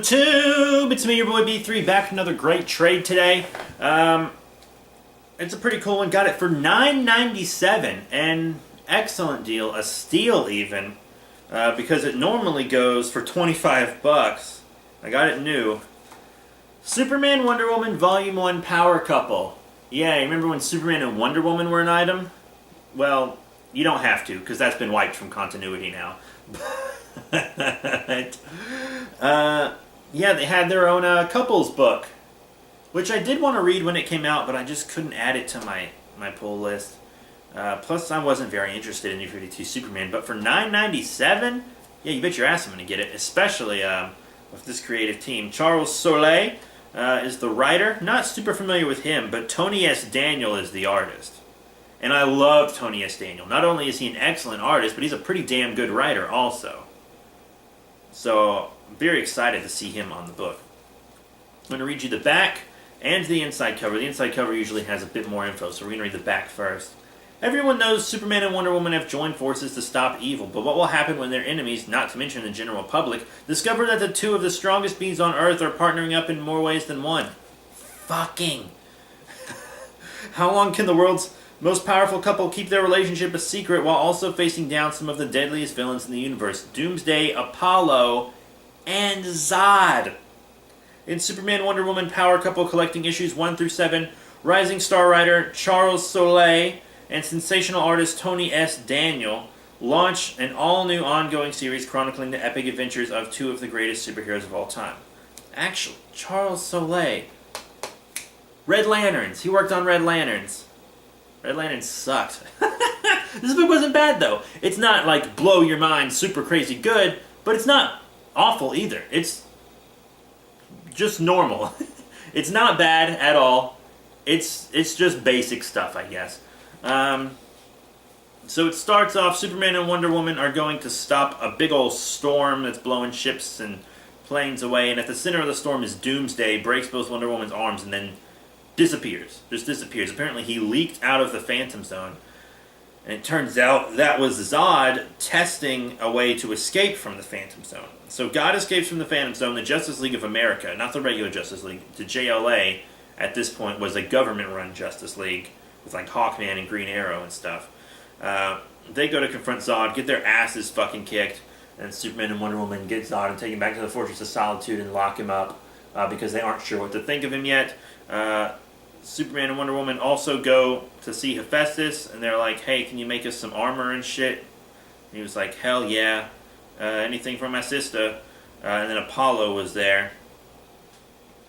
YouTube! It's me, your boy B3, back with another great trade today. It's a pretty cool one. Got it for $9.97. An excellent deal. A steal, even. Because it normally goes for 25 bucks. I got it new. Superman Wonder Woman Volume 1 Power Couple. Yeah, you remember when Superman and Wonder Woman were an item? Well, you don't have to, because that's been wiped from continuity now. But, yeah, they had their own couples book, which I did want to read when it came out, but I just couldn't add it to my pull list. Plus, I wasn't very interested in New 52 Superman, but for $9.97, yeah, you bet your ass I'm going to get it, especially with this creative team. Charles Soule is the writer. Not super familiar with him, but Tony S. Daniel is the artist. And I love Tony S. Daniel. Not only is he an excellent artist, but he's a pretty damn good writer also. So, I'm very excited to see him on the book. I'm going to read you the back and the inside cover. The inside cover usually has a bit more info, so we're going to read the back first. Everyone knows Superman and Wonder Woman have joined forces to stop evil, but what will happen when their enemies, not to mention the general public, discover that the two of the strongest beings on Earth are partnering up in more ways than one? Fucking! How long can the world's most powerful couple keep their relationship a secret while also facing down some of the deadliest villains in the universe? Doomsday, Apollo, and Zod. In Superman Wonder Woman Power Couple collecting issues 1 through 7, rising star writer Charles Soule and sensational artist Tony S. Daniel launch an all-new ongoing series chronicling the epic adventures of two of the greatest superheroes of all time. Actually, Charles Soule. Red Lanterns. He worked on Red Lanterns. Red Lantern sucked. This book wasn't bad, though. It's not, like, blow your mind, super crazy good, but it's not awful either. It's just normal. It's not bad at all. It's just basic stuff, I guess. So it starts off, Superman and Wonder Woman are going to stop a big old storm that's blowing ships and planes away, and at the center of the storm is Doomsday, breaks both Wonder Woman's arms, and then disappears. Just disappears. Apparently he leaked out of the Phantom Zone. And it turns out that was Zod testing a way to escape from the Phantom Zone. So God escapes from the Phantom Zone. The Justice League of America, not the regular Justice League, the JLA at this point was a government-run Justice League with like Hawkman and Green Arrow and stuff. They go to confront Zod, get their asses fucking kicked, and Superman and Wonder Woman get Zod and take him back to the Fortress of Solitude and lock him up because they aren't sure what to think of him yet. Superman and Wonder Woman also go to see Hephaestus, and they're like, hey, can you make us some armor and shit? And he was like, hell yeah, anything for my sister. And then Apollo was there,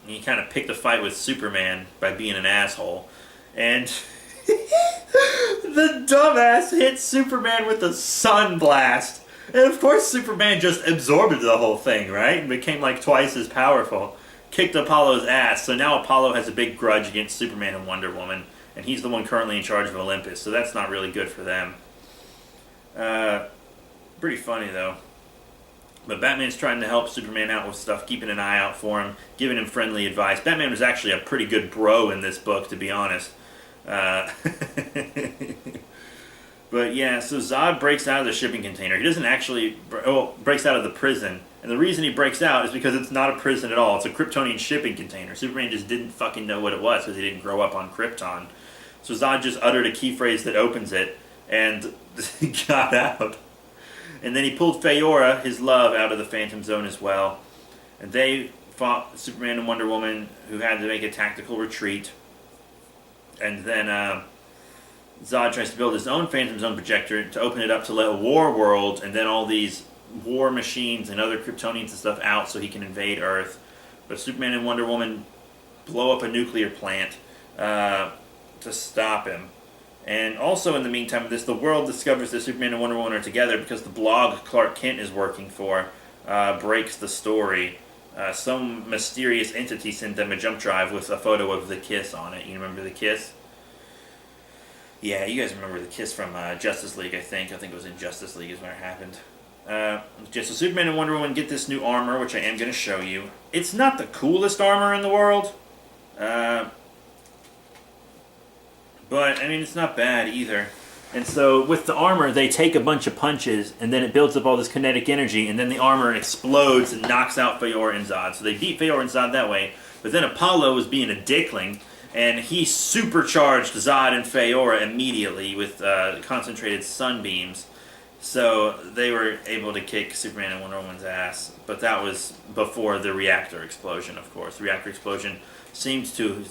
and he kind of picked a fight with Superman by being an asshole. And the dumbass hit Superman with a sun blast. And of course Superman just absorbed the whole thing, right? And became like twice as powerful. Kicked Apollo's ass, so now Apollo has a big grudge against Superman and Wonder Woman, and he's the one currently in charge of Olympus, so that's not really good for them. Pretty funny, though. But Batman's trying to help Superman out with stuff, keeping an eye out for him, giving him friendly advice. Batman was actually a pretty good bro in this book, to be honest. But yeah, so Zod breaks out of the shipping container. He doesn't actually... breaks out of the prison. And the reason he breaks out is because it's not a prison at all. It's a Kryptonian shipping container. Superman just didn't fucking know what it was because he didn't grow up on Krypton. So Zod just uttered a key phrase that opens it and got out. And then he pulled Feora, his love, out of the Phantom Zone as well. And they fought Superman and Wonder Woman, who had to make a tactical retreat. And then Zod tries to build his own Phantom Zone projector to open it up to let a war world, and then all these war machines and other Kryptonians and stuff out so he can invade Earth. But Superman and Wonder Woman blow up a nuclear plant to stop him. And also in the meantime of this, the world discovers that Superman and Wonder Woman are together because the blog Clark Kent is working for breaks the story. Some mysterious entity sent them a jump drive with a photo of the kiss on it. You remember the kiss? Yeah, you guys remember the kiss from Justice League, I think. I think it was in Justice League is when it happened. So Superman and Wonder Woman get this new armor, which I am going to show you. It's not the coolest armor in the world. But, I mean, it's not bad either. And so with the armor, they take a bunch of punches, and then it builds up all this kinetic energy, and then the armor explodes and knocks out Feora and Zod. So they beat Feora and Zod that way. But then Apollo was being a dickling, and he supercharged Zod and Feora immediately with concentrated sunbeams. So they were able to kick Superman and Wonder Woman's ass. But that was before the reactor explosion, of course. The reactor explosion seemed to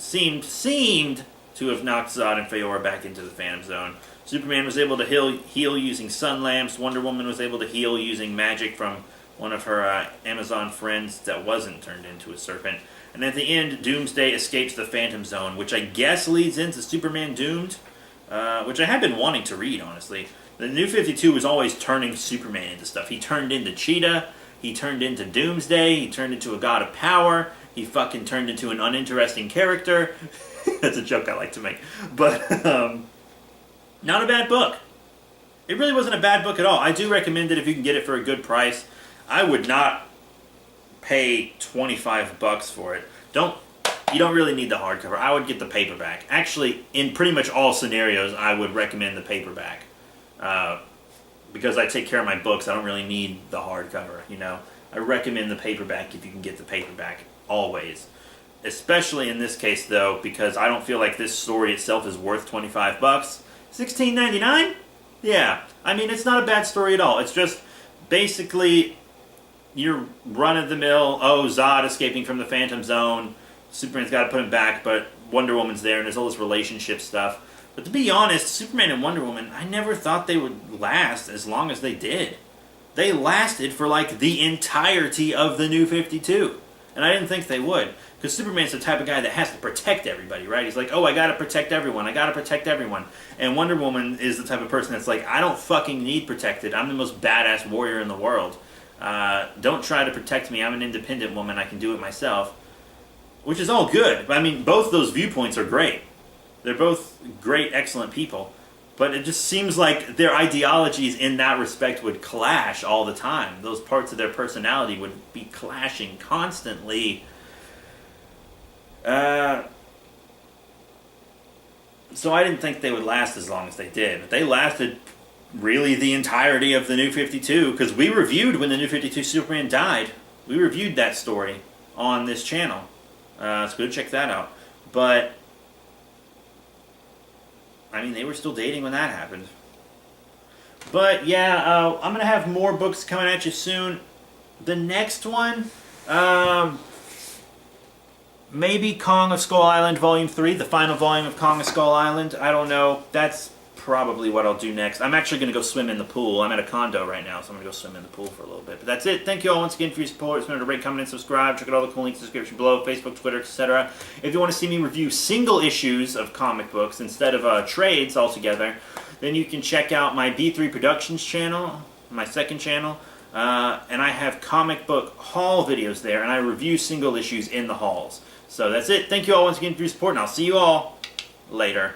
have knocked Zod and Feora back into the Phantom Zone. Superman was able to heal using sun lamps. Wonder Woman was able to heal using magic from one of her Amazon friends that wasn't turned into a serpent. And at the end, Doomsday escapes the Phantom Zone, which I guess leads into Superman Doomed, which I had been wanting to read, honestly. The New 52 was always turning Superman into stuff. He turned into Cheetah, he turned into Doomsday, he turned into a god of power, he fucking turned into an uninteresting character. That's a joke I like to make. But, not a bad book. It really wasn't a bad book at all. I do recommend it if you can get it for a good price. I would not pay $25 for it. You don't really need the hardcover. I would get the paperback. Actually, in pretty much all scenarios, I would recommend the paperback. Because I take care of my books, I don't really need the hardcover, you know. I recommend the paperback if you can get the paperback, always. Especially in this case, though, because I don't feel like this story itself is worth $25. $16.99? Yeah. I mean, it's not a bad story at all. It's just basically your run-of-the-mill, Zod escaping from the Phantom Zone, Superman's got to put him back, but Wonder Woman's there, and there's all this relationship stuff. But to be honest, Superman and Wonder Woman, I never thought they would last as long as they did. They lasted for, like, the entirety of the New 52. And I didn't think they would. Because Superman's the type of guy that has to protect everybody, right? He's like, I gotta protect everyone. I gotta protect everyone. And Wonder Woman is the type of person that's like, I don't fucking need protected. I'm the most badass warrior in the world. Don't try to protect me. I'm an independent woman. I can do it myself. Which is all good. I mean, both those viewpoints are great. They're both great, excellent people. But it just seems like their ideologies in that respect would clash all the time. Those parts of their personality would be clashing constantly. So I didn't think they would last as long as they did. But they lasted really the entirety of the New 52. Because we reviewed when the New 52 Superman died. We reviewed that story on this channel. So go check that out. But I mean, they were still dating when that happened. But yeah, I'm going to have more books coming at you soon. The next one, maybe Kong of Skull Island Volume 3, the final volume of Kong of Skull Island. I don't know. That's probably what I'll do next. I'm actually going to go swim in the pool. I'm at a condo right now, so I'm going to go swim in the pool for a little bit. But that's it. Thank you all once again for your support. Remember to rate, comment, and subscribe. Check out all the cool links in the description below, Facebook, Twitter, etc. If you want to see me review single issues of comic books instead of trades altogether, then you can check out my B3 Productions channel, my second channel. And I have comic book haul videos there, and I review single issues in the hauls. So that's it. Thank you all once again for your support, and I'll see you all later.